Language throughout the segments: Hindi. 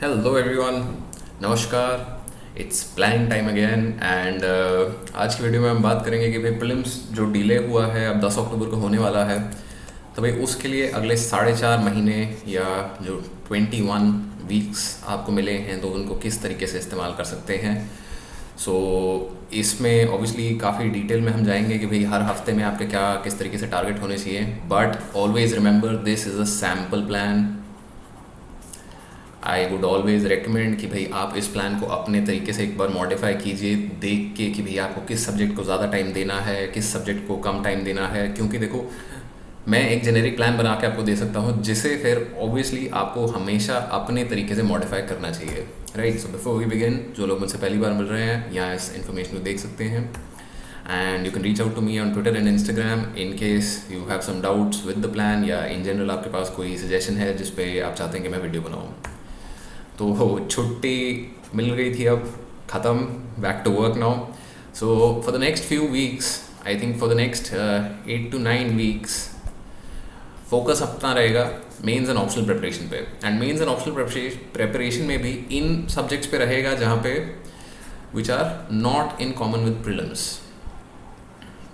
हेलो एवरीवन, नमस्कार। It's planning time again and आज की वीडियो में हम बात करेंगे कि भाई प्रीलिम्स जो डिले हुआ है अब 10 अक्टूबर को होने वाला है, तो भाई उसके लिए अगले 4.5 महीने या जो 21 वीक्स आपको मिले हैं तो उनको किस तरीके से इस्तेमाल कर सकते हैं। सो इसमें ऑब्वियसली काफ़ी डिटेल में हम जाएंगे कि भाई हर हफ्ते में आपके क्या किस तरीके से टारगेट होने चाहिए, but always remember this is a sample plan. I would always recommend कि भाई आप इस प्लान को अपने तरीके से एक बार मॉडिफाई कीजिए, देख के कि भाई आपको किस सब्जेक्ट को ज़्यादा टाइम देना है, किस सब्जेक्ट को कम टाइम देना है। क्योंकि देखो, मैं एक जेनेरिक प्लान बना के आपको दे सकता हूँ जिसे फिर ऑब्वियसली आपको हमेशा अपने तरीके से मॉडिफाई करना चाहिए, right. So before we begin, जो लोग मुझसे पहली बार मिल रहे हैं यहाँ इस इन्फॉर्मेशन को देख सकते हैं, and you can reach out to me on Twitter and Instagram in case you have some doubts with the plan, या इन जनरल आपके पास कोई सजेशन है जिस पे आप चाहते हैं कि मैं वीडियो बनाऊँ। तो छुट्टी मिल गई थी, अब ख़त्म, back to work now. So for the next few weeks, I think for the next 8 to 9 weeks focus अपना रहेगा मेंस एंड ऑप्शनल प्रिपरेशन पे। And mains and optional preparation में भी इन सब्जेक्ट्स पे रहेगा जहाँ पे which are not in common with prelims,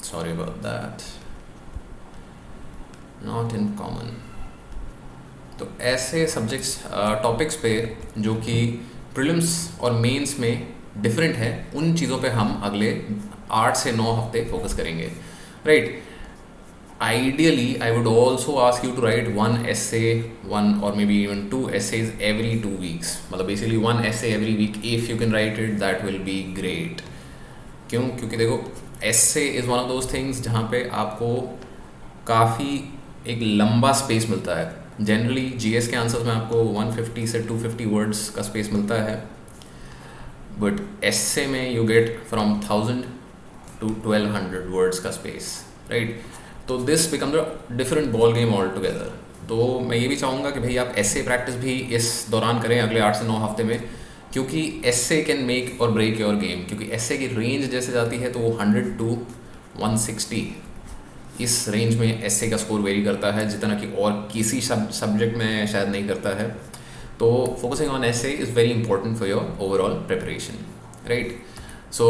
sorry about that, not in common. तो ऐसे सब्जेक्ट्स टॉपिक्स पे जो कि प्रीलिम्स और मेंस में डिफरेंट है, उन चीज़ों पे हम अगले 8 से 9 हफ्ते फोकस करेंगे, right. Ideally I would also ask you to write 1 essay, 1 or maybe even 2 essays every 2 weeks, मतलब basically 1 essay every week। If you can write it that will be great. क्योंकि देखो, essay is one of those things जहाँ पे आपको काफ़ी एक लंबा स्पेस मिलता है। जनरली जीएस के आंसर्स में आपको 150 से 250 वर्ड्स का स्पेस मिलता है, बट एस्से में you get from 1000 to 1200 words का स्पेस, राइट। तो this becomes a different ball game all together. तो मैं ये भी चाहूँगा कि भाई आप एस्से प्रैक्टिस भी इस दौरान करें अगले 8 से 9 हफ्ते में, क्योंकि एस्से कैन मेक और ब्रेक योर गेम। क्योंकि एस्से की रेंज जैसे जाती है तो वो 100 to 160, इस रेंज में एस्से का स्कोर वेरी करता है, जितना कि और किसी सब्जेक्ट में शायद नहीं करता है। तो focusing on essay is very important for your overall preparation, right. So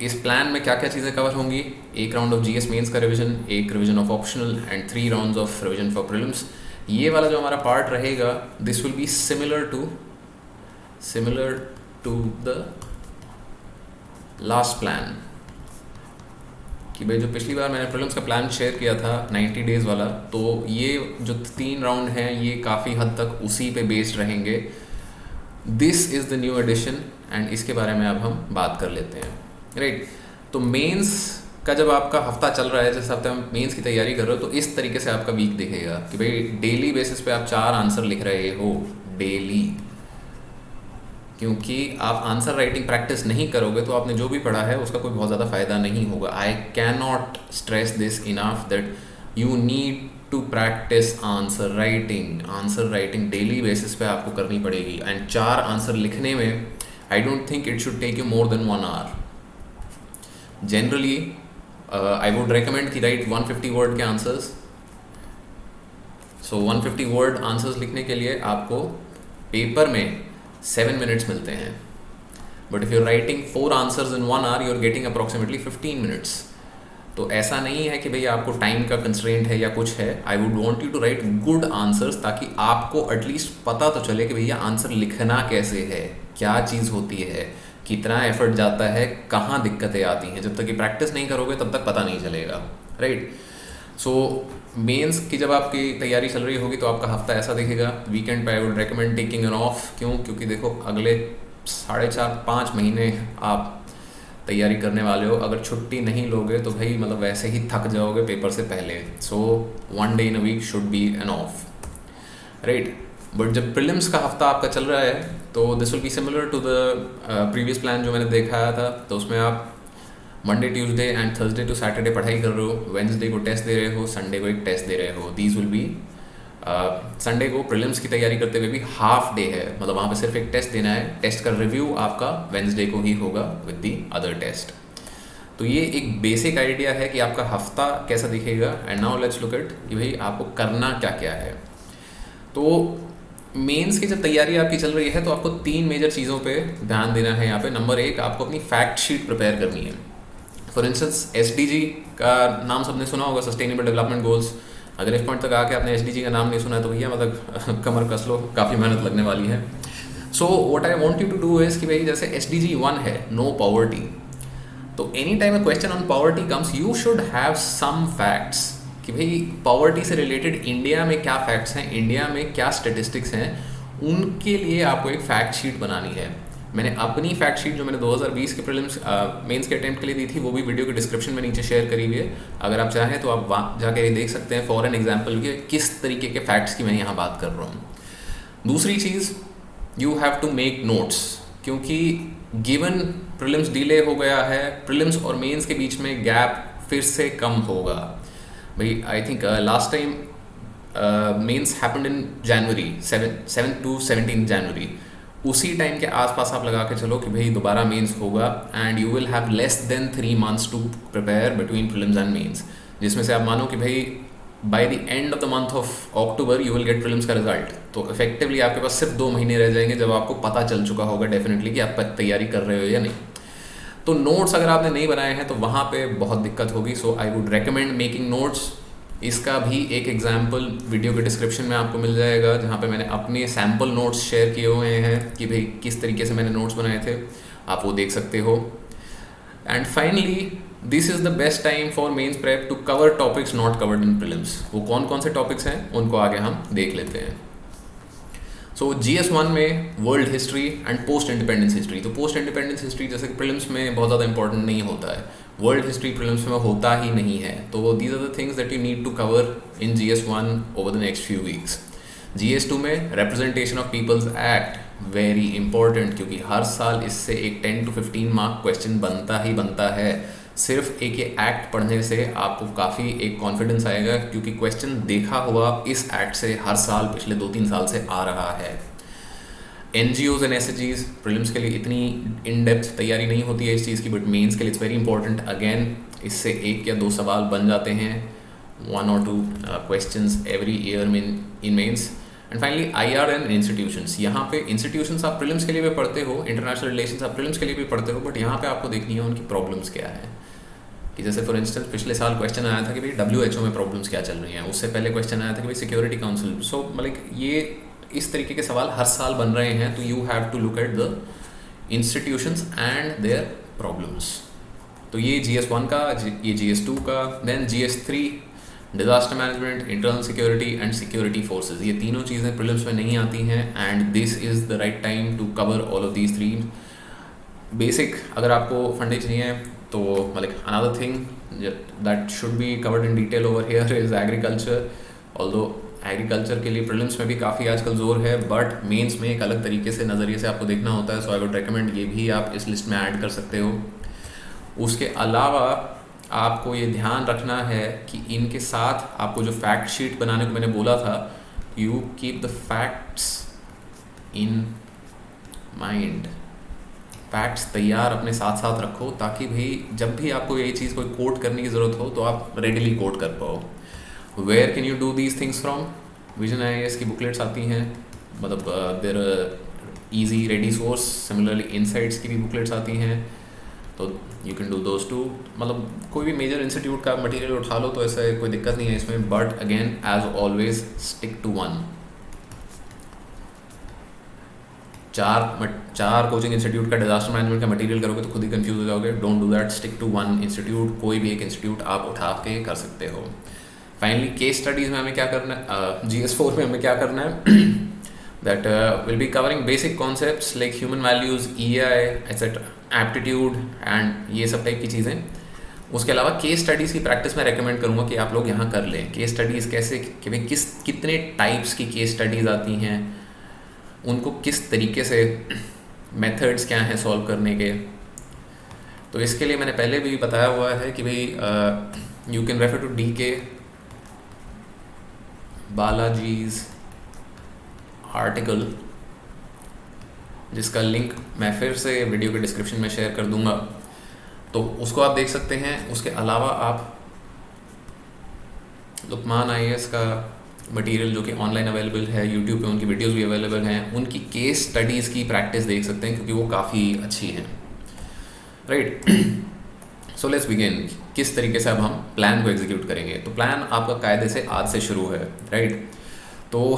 इस प्लान में क्या क्या चीज़ें कवर होंगी? एक राउंड ऑफ जीएस मेंस का रिवीजन, एक revision of optional and 3 rounds of revision for prelims. ये वाला जो हमारा पार्ट रहेगा, this will be similar to the last plan. कि भाई जो पिछली बार मैंने प्रीलिम्स का प्लान शेयर किया था 90 डेज़ वाला, तो ये जो 3 राउंड हैं ये काफ़ी हद तक उसी पे बेस्ड रहेंगे। This is the new edition and इसके बारे में अब हम बात कर लेते हैं, राइट। तो मेंस का जब आपका हफ्ता चल रहा है, जिस हफ्ते हम मेंस की तैयारी कर रहे हो, तो इस तरीके से आपका वीक दिखेगा कि भाई डेली बेसिस पे आप 4 आंसर लिख रहे हो डेली। क्योंकि आप आंसर राइटिंग प्रैक्टिस नहीं करोगे तो आपने जो भी पढ़ा है उसका कोई बहुत ज़्यादा फ़ायदा नहीं होगा। I can not stress this enough that you need to practice answer writing daily basis पे आपको करनी पड़ेगी। एंड 4 आंसर लिखने में I don't think it should take you more than 1 hour। Generally I would recommend कि राइट 150 वर्ड के आंसर्स। सो 150 वर्ड आंसर्स लिखने के लिए आपको पेपर में 7 minutes मिलते हैं, but if you writing 4 answers in 1 hour, you are getting approximately 15 minutes। तो ऐसा नहीं है कि भाई आपको टाइम का कंस्ट्रेंट है या कुछ है। I would want you to write good answers, ताकि आपको एटलीस्ट पता तो चले कि भैया आंसर लिखना कैसे है, क्या चीज़ होती है, कितना एफर्ट जाता है, कहाँ दिक्कतें आती हैं। जब तक कि प्रैक्टिस नहीं करोगे तब तक पता नहीं चलेगा, राइट। सो मेंस की जब आपकी तैयारी चल रही होगी तो आपका हफ्ता ऐसा दिखेगा। वीकेंड पे आई would recommend taking an of. क्योंकि देखो अगले 4.5-5 महीने आप तैयारी करने वाले हो। अगर छुट्टी नहीं लोगे तो भाई मतलब वैसे ही थक जाओगे पेपर से पहले। So 1 day in a week should be an off, right. But जब प्रीलिम्स का हफ्ता आपका चल रहा है तो this will be similar to the previous plan जो मैंने दिखाया था। तो उसमें आप Monday, Tuesday and Thursday to Saturday पढ़ाई कर रहे हो, वेंसडे को टेस्ट दे रहे हो, संडे को एक टेस्ट दे रहे हो। दीज विल बी संडे को प्रीलिम्स की तैयारी करते हुए भी हाफ डे है, मतलब वहाँ पे सिर्फ एक टेस्ट देना है। टेस्ट का रिव्यू आपका वेंसडे को ही होगा विद दी अदर टेस्ट। तो ये एक बेसिक आइडिया है कि आपका हफ्ता कैसा दिखेगा। And now let's look at कि भाई आपको करना क्या क्या है। तो मेंस की जब तैयारी आपकी चल रही है तो आपको 3 मेजर चीज़ों पे ध्यान देना है। यहाँ पे नंबर 1, आपको अपनी फैक्ट शीट प्रिपेयर करनी है। फॉर इंस्टेंस SDG का नाम सबने सुना होगा, सस्टेनेबल डेवलपमेंट गोल्स। अगर इस पॉइंट तक आके आपने SDG का नाम नहीं सुना है तो भैया मतलब कमर कस लो, काफ़ी मेहनत लगने वाली है। So what I want you to do is कि भाई जैसे SDG 1 है, नो पॉवर्टी, तो any time a question on poverty comes you should have some facts कि भाई पॉवर्टी से रिलेटेड इंडिया में क्या फैक्ट्स हैं, इंडिया में क्या स्टेटिस्टिक्स हैं, उनके लिए आपको एक फैक्ट शीट बनानी है। मैंने अपनी फैक्ट शीट जो मैंने 2020 के प्रीलिम्स मेंस के अटेम्प्ट के लिए दी थी वो भी वीडियो के डिस्क्रिप्शन में नीचे शेयर करी हुई है। अगर आप चाहें तो आप वहाँ जाकर ये देख सकते हैं फॉर एन एग्जाम्पल कि किस तरीके के फैक्ट्स की मैं यहाँ बात कर रहा हूँ। दूसरी चीज़, you have to make notes, क्योंकि गिवन प्रीलिम्स डिले हो गया है, प्रीलिम्स और मेंस के बीच में गैप फिर से कम होगा। भाई I think last time mains happened in January 7 to 17 January, उसी टाइम के आसपास आप लगा के चलो कि भाई दोबारा मेंस होगा and you will have less than 3 months to prepare between prelims and mains, जिसमें से आप मानो कि भाई by the end of the month of October you will get prelims का रिजल्ट। तो इफेक्टिवली आपके पास सिर्फ 2 महीने रह जाएंगे जब आपको पता चल चुका होगा डेफिनेटली कि आप तैयारी कर रहे हो या नहीं। तो नोट्स अगर आपने नहीं बनाए हैं तो वहाँ पे बहुत दिक्कत होगी। So I would recommend making notes. इसका भी एक एग्जाम्पल वीडियो के डिस्क्रिप्शन में आपको मिल जाएगा, जहाँ पे मैंने अपने सैम्पल नोट्स शेयर किए हुए हैं कि भाई किस तरीके से मैंने नोट्स बनाए थे, आप वो देख सकते हो। And finally this is the best time for mains prep to cover topics not covered in prelims. वो कौन कौन से टॉपिक्स हैं उनको आगे हम देख लेते हैं। सो GS1 में world history and post independence history. तो पोस्ट इंडिपेंडेंस हिस्ट्री जैसे कि प्रीलिम्स में बहुत ज़्यादा इंपॉर्टेंट नहीं होता है, वर्ल्ड हिस्ट्री प्रीलिम्स में होता ही नहीं है। तो these are the things that you need to cover in GS1 over the next few weeks. GS2 में representation of People's Act, very important, क्योंकि हर साल इससे एक 10 to 15 मार्क क्वेश्चन बनता ही बनता है। सिर्फ एक ये एक्ट पढ़ने से आपको काफ़ी एक कॉन्फिडेंस आएगा, क्योंकि क्वेश्चन देखा हुआ इस एक्ट से हर साल पिछले 2-3 साल से आ रहा है। NGOs एंड SHGs प्रीलिम्स के लिए इतनी इन डेप्थ तैयारी नहीं होती है इस चीज़ की, बट मेंस के लिए इट्स वेरी इंपॉर्टेंट। अगेन इससे 1 या 2 सवाल बन जाते हैं, 1 or 2 questions every year in mains. And finally IR and institutions. यहाँ पे इंस्टीट्यूशंस आप प्रीलिम्स के लिए भी पढ़ते हो, इंटरनेशनल रिलेशंस आप प्रीलिम्स के लिए भी पढ़ते हो, बट यहाँ पे आपको देखनी है उनकी प्रॉब्लम्स क्या है। कि जैसे फॉर इंस्टेंस पिछले साल क्वेश्चन आया था कि भाई WHO में प्रॉब्लम्स क्या चल रही हैं, उससे पहले क्वेश्चन आया था कि भाई सिक्योरिटी काउंसिल। सो मतलब ये इस तरीके के सवाल हर साल बन रहे हैं, तो you have to look at the institutions and their problems. तो ये GS1 का, ये GS2 का। Then GS3 disaster management, internal security and security forces. ये तीनों चीज़ें प्रीलिम्स में नहीं आती हैं and this is the right time to cover all of these 3 basic. अगर आपको फंडे चाहिए तो मतलब another thing that should be covered in detail over here is agriculture. Although agriculture के लिए प्रीलिम्स में भी काफ़ी आजकल जोर है, बट मेंस में एक अलग तरीके से नज़रिए से आपको देखना होता है। सो आई वुड रेकमेंड ये भी आप इस लिस्ट में ऐड कर सकते हो। उसके अलावा आपको ये ध्यान रखना है कि इनके साथ आपको जो फैक्ट शीट बनाने को मैंने बोला था, you keep the facts in mind. Facts तैयार अपने साथ साथ रखो, ताकि भाई जब भी आपको ये चीज़ कोई कोट करने की ज़रूरत हो तो आप रेडिली कोट कर पाओ। Where can you do these things from? Vision IAS की बुकलेट्स आती हैं, मतलब there easy ready source. Similarly insights की भी बुकलेट्स आती हैं, तो you can do those too. मतलब कोई भी मेजर इंस्टीट्यूट का मटेरियल उठा लो तो ऐसा कोई दिक्कत नहीं है इसमें, but again as always stick to 1। 4 coaching institute का डिजास्टर मैनेजमेंट का मटेरियल करोगे तो खुद ही कंफ्यूज हो जाओगे। Don't do that, stick to 1 institute. कोई भी एक इंस्टीट्यूट आप उठा के कर सकते हो। फाइनली केस स्टडीज़ में हमें क्या करना है, GS4 में हमें क्या करना है, that will be covering basic concepts like human values, EI etcetera, aptitude and ये सब टाइप की चीज़ें। उसके अलावा केस स्टडीज़ की प्रैक्टिस मैं रेकमेंड करूँगा कि आप लोग यहाँ कर लें। केस स्टडीज़ कैसे कि भाई कितने टाइप्स की केस स्टडीज़ आती हैं, उनको किस तरीके से, मेथड्स क्या हैं सॉल्व करने के। तो इसके लिए मैंने पहले भी बताया हुआ है कि भाई you can refer to DK Balaji's article, जिसका लिंक मैं फिर से वीडियो के डिस्क्रिप्शन में शेयर कर दूंगा, तो उसको आप देख सकते हैं। उसके अलावा आप लुकमान IAS का मटेरियल जो कि ऑनलाइन अवेलेबल है, यूट्यूब पे उनकी वीडियोस भी अवेलेबल हैं, उनकी केस स्टडीज़ की प्रैक्टिस देख सकते हैं क्योंकि वो काफ़ी अच्छी हैं, राइट। सो लेट्स बिगिन, किस तरीके से अब हम प्लान को एग्जीक्यूट करेंगे। तो प्लान आपका कायदे से आज से शुरू है, राइट। तो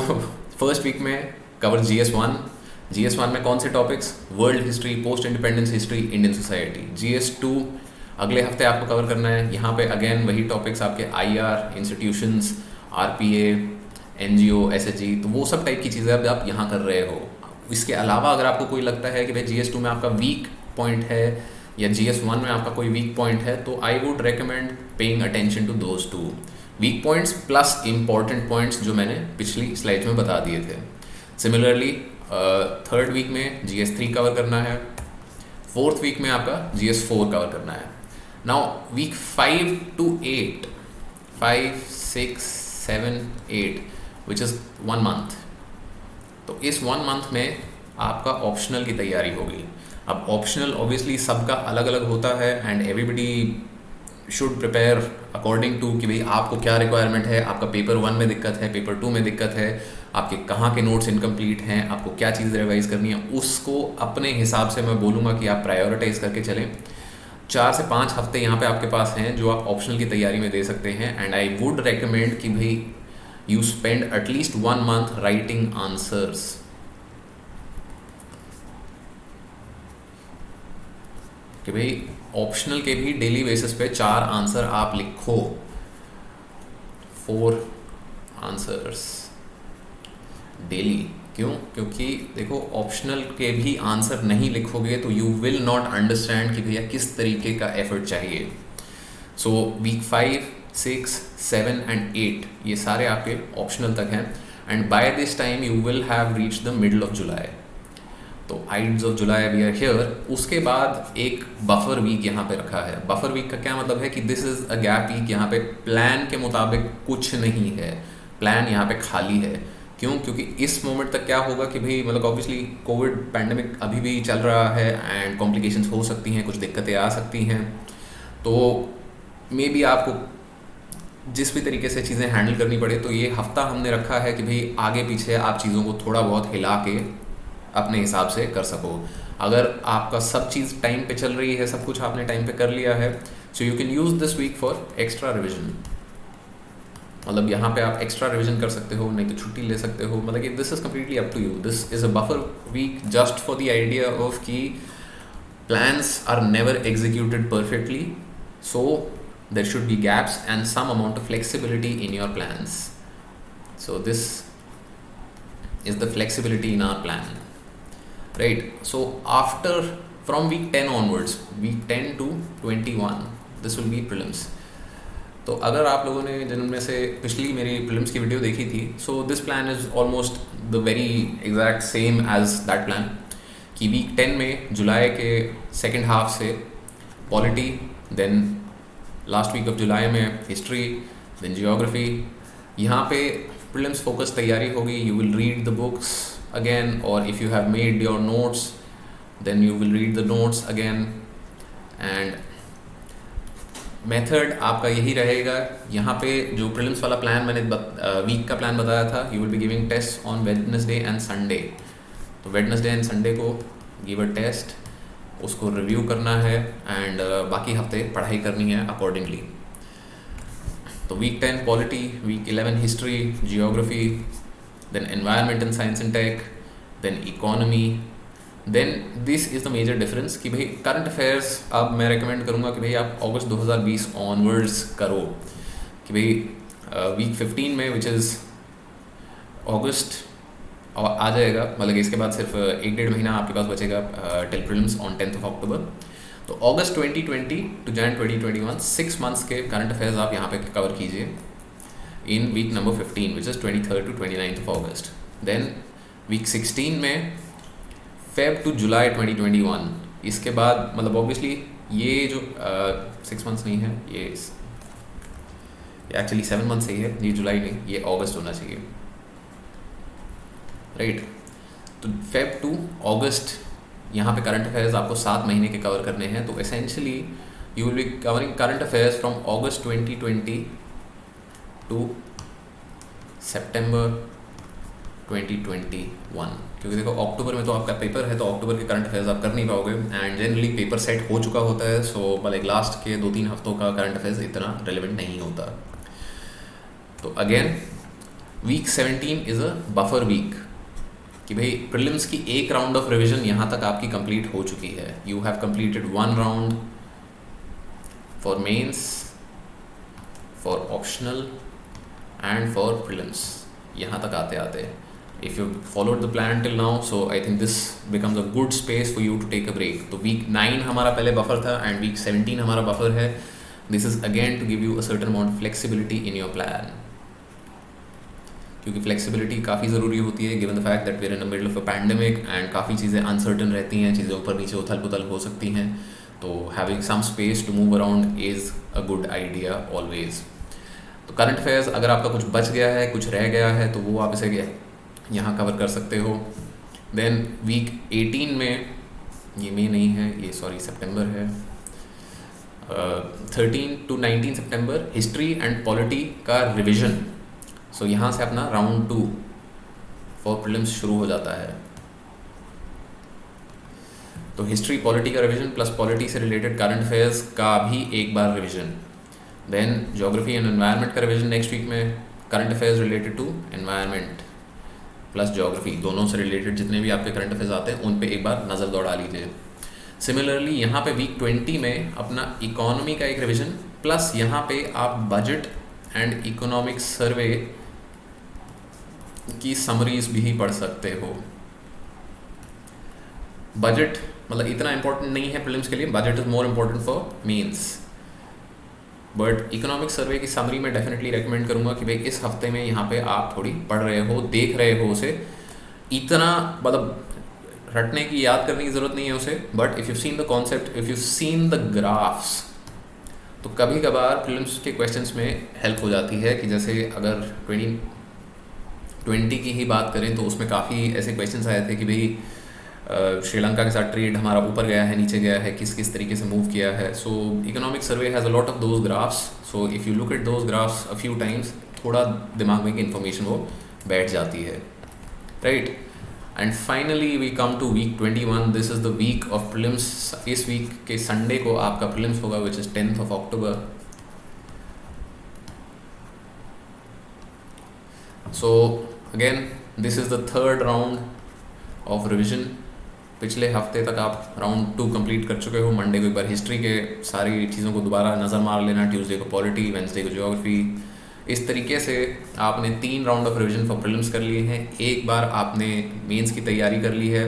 फर्स्ट वीक में कवर GS1। GS1 में कौन से topics? World history, post independence history, Indian society. GS2 अगले हफ्ते आपको कवर करना है। यहाँ पे अगेन वही टॉपिक्स आपके IR, institutions, RPA, NGO, SHG, तो वो सब टाइप की चीज़ें अब आप यहाँ कर रहे हो। इसके अलावा अगर आपको कोई लगता है कि भाई GS2 में आपका वीक पॉइंट है या GS1 में आपका कोई वीक पॉइंट है, तो I would recommend paying attention to those two weak points plus important points जो मैंने पिछली स्लाइड में बता दिए थे। सिमिलरली थर्ड वीक में GS3 कवर करना है, फोर्थ वीक में आपका GS4 कवर करना है। Now week 5 to 8, 5, 6, 7, 8 which is 1 month. तो इस 1 मंथ में आपका ऑप्शनल की तैयारी होगी। अब ऑप्शनल ऑब्वियसली सबका अलग अलग होता है and everybody should prepare according to कि भाई आपको क्या रिक्वायरमेंट है, आपका पेपर 1 में दिक्कत है, पेपर 2 में दिक्कत है, आपके कहाँ के नोट्स इनकम्प्लीट हैं, आपको क्या चीज़ रिवाइज करनी है, उसको अपने हिसाब से मैं बोलूँगा कि आप प्रायोरिटाइज करके चलें। 4 से 5 हफ्ते यहाँ पे आपके पास हैं जो आप ऑप्शनल की तैयारी में दे सकते हैं एंड आई वुड रेकमेंड कि भाई you spend at least 1 month writing answers. कि भाई ऑप्शनल के भी डेली बेसिस पे 4 आंसर आप लिखो, 4 आंसर्स डेली। क्यों? क्योंकि देखो ऑप्शनल के भी आंसर नहीं लिखोगे तो यू विल नॉट अंडरस्टैंड कि भैया किस तरीके का एफर्ट चाहिए। सो वीक 5, 6, 7 एंड 8 ये सारे आपके ऑप्शनल तक हैं and by this time you will have reach the middle of July. तो ides of July we are here. उसके बाद एक बफर वीक यहाँ पे रखा है। बफर वीक का क्या मतलब है कि this is a gap week. यहाँ पे प्लान के मुताबिक कुछ नहीं है, प्लान यहाँ पे खाली है। क्यों? क्योंकि इस मोमेंट तक क्या होगा कि भाई मतलब ऑब्वियसली कोविड पैंडमिक अभी भी चल रहा है एंड कॉम्प्लिकेशंस हो सकती हैं, कुछ दिक्कतें आ सकती हैं। तो मे बी आपको जिस भी तरीके से चीज़ें हैंडल करनी पड़े, तो ये हफ्ता हमने रखा है कि भाई आगे पीछे आप चीज़ों को थोड़ा बहुत हिला के अपने हिसाब से कर सको। अगर आपका सब चीज़ टाइम पे चल रही है, सब कुछ आपने टाइम पे कर लिया है, so you can use this week for extra revision. मतलब यहाँ पे आप एक्स्ट्रा रिविजन कर सकते हो, नहीं तो छुट्टी ले सकते हो। मतलब कि this is completely up to you. This is a buffer week just for the idea of कि plans are never executed perfectly, so there should be gaps and some amount of flexibility in your plans. So this is the flexibility in our plan, right? So after from week 10 onwards, week 10 to 21, this will be prelims. तो अगर आप लोगों ने जिनमें से पिछली मेरी प्रीलिम्स की वीडियो देखी थी, so this plan is almost the very exact same as that plan. कि वीक 10 में जुलाई के सेकेंड हाफ से polity, then last week of July में हिस्ट्री, देन जियोग्राफी। यहाँ पे प्रीलिम्स फोकस तैयारी होगी। You will read the books again, और if you have made your notes then you will read the notes again. And method आपका यही रहेगा। यहाँ पे जो प्रीलिम्स वाला प्लान मैंने वीक का प्लान बताया था, you will be giving test on Wednesday and Sunday. तो वेडनेसडे एंड संडे को गिव अ टेस्ट, उसको रिव्यू करना है एंड बाकी हफ्ते पढ़ाई करनी है अकॉर्डिंगली। तो week 10 polity, week 11 history, geography, then environment and science and tech, then economy. Then this is the major difference कि भाई करंट अफेयर्स अब मैं रेकमेंड करूँगा कि भाई आप अगस्त 2020 ऑनवर्ड्स करो। कि भाई वीक 15 में विच इज़ अगस्त आ जाएगा, मतलब इसके बाद सिर्फ 1-1.5 महीना आपके पास बचेगा till prelims on 10th of October। तो अगस्त 2020 टू जैन 2021 6 मंथ्स के करंट अफेयर्स आप यहाँ पे कवर कीजिए in week number 15 which is 23rd to 29th of August। Then week 16 में फेब टू जुलाई 2021। इसके बाद मतलब ऑब्वियसली ये जो 6 मंथ्स नहीं है, ये एक्चुअली 7 मंथ्स ही है, ये जुलाई नहीं, ये अगस्त होना चाहिए, राइट। तो फेब टू अगस्त यहाँ पे करंट अफेयर्स आपको 7 महीने के कवर करने हैं। तो essentially you will be covering current affairs from August 2020 to September 2021, क्योंकि देखो अक्टूबर में तो आपका पेपर है, तो अक्टूबर के करंट अफेयर्स आप कर नहीं पाओगे, एंड जनरली पेपर सेट हो चुका होता है, सो लाइक लास्ट के 2-3 हफ्तों का करंट अफेयर्स इतना रेलिवेंट नहीं होता। तो again week 17 is a buffer week, कि भाई प्रीलिम्स की एक राउंड ऑफ रिवीजन यहाँ तक आपकी कंप्लीट हो चुकी है। You have completed 1 round for mains, for optional and for prelims. यहाँ तक आते आते if you followed the plan till now, so I think this becomes a good space for you to take a break. तो वीक 9 हमारा पहले बफर था एंड वीक 17 हमारा बफर है। This is again to give you a certain amount flexibility in your plan, क्योंकि फ्लेक्सिबिलिटी काफ़ी ज़रूरी होती है given the fact that we are in the middle of a pandemic and काफ़ी चीज़ें अनसर्टन रहती हैं, चीज़ें ऊपर नीचे उथल पुथल हो सकती हैं, तो having some space to move around is a good idea always. तो करंट अफेयर्स अगर आपका कुछ बच गया है, कुछ रह गया है, तो वो आप इसे यहाँ कवर कर सकते हो। देन वीक 18 में, ये मई नहीं है, ये सॉरी सितंबर है, 13 to 19 September history and polity का रिविजन। सो यहाँ से अपना राउंड 2 फॉर प्रीलिम्स शुरू हो जाता है। तो हिस्ट्री पॉलिटी का रिवीजन प्लस पॉलिटी से रिलेटेड करंट अफेयर्स का भी एक बार revision. Then geography and environment का रिवीजन नेक्स्ट वीक में, current affairs related to environment plus geography, दोनों से रिलेटेड जितने भी आपके करंट अफेयर्स आते हैं उन पे एक बार नज़र दौड़ा लीजिए। सिमिलरली यहाँ पे वीक 20 में अपना इकोनॉमी का एक रिवीजन, प्लस यहाँ पे आप बजट एंड इकोनॉमिक सर्वे की समरीज भी पढ़ सकते हो। बजट मतलब इतना इंपॉर्टेंट नहीं है प्रीलिम्स के लिए, budget is more important for mains, but economic survey की समरी में डेफिनेटली रेकमेंड करूंगा कि भाई इस हफ्ते में यहाँ पे आप थोड़ी पढ़ रहे हो, देख रहे हो उसे, इतना मतलब रटने की, याद करने की ज़रूरत नहीं है उसे, but if you seen the concept, if you seen the graphs, तो कभी कभार प्रीलिम्स के क्वेश्चंस में हेल्प हो जाती है। कि जैसे अगर 2020 की ही बात करें तो उसमें काफ़ी ऐसे क्वेश्चंस आए थे कि भाई श्रीलंका के साथ ट्रेड हमारा ऊपर गया है, नीचे गया है, किस किस तरीके से मूव किया है। So economic survey has a lot of those graphs, so if you look at those graphs a few times, थोड़ा दिमाग में की इन्फॉर्मेशन वो बैठ जाती है, right. And finally we come to week 21, this is the week of prelims. इस वीक के संडे को आपका प्रीलिम्स होगा, which is 10th of October। So again this is the third round of revision. पिछले हफ्ते तक आप राउंड 2 कंप्लीट कर चुके हो। मंडे को एक बार हिस्ट्री के सारी चीज़ों को दोबारा नज़र मार लेना, ट्यूसडे को पॉलिटी, वेंसडे को ज्योग्राफी। इस तरीके से आपने 3 round of revision for prelims कर लिए हैं। एक बार आपने मेंस की तैयारी कर ली है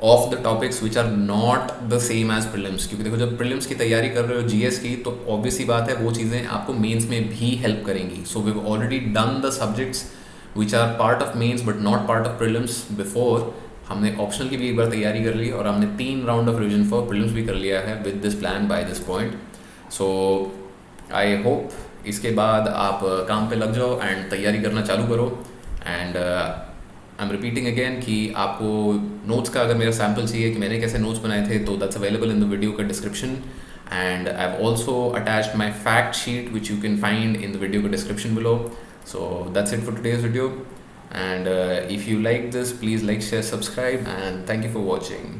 of the topics which are not the same as prelims, क्योंकि देखो जब प्रीलिम्स की तैयारी कर रहे हो जीएस की, तो ऑब्वियस सी बात है वो चीज़ें आपको मेंस में भी हेल्प करेंगी। So we have already done the subjects which are part of mains but not part of prelims before. हमने ऑप्शनल की भी एक बार तैयारी कर ली और हमने 3 round of revision for prelims भी कर लिया है with this plan by this point. So I hope इसके बाद आप काम पे लग जाओ एंड तैयारी करना चालू करो। And I am repeating again कि आपको नोट्स का अगर मेरा सैम्पल चाहिए कि मैंने कैसे नोट्स बनाए थे, तो that's available in the video का description. And I have also attached my fact sheet which you can find in the video का description below. So that's it for today's video, and if you like this, please like, share, subscribe, and thank you for watching.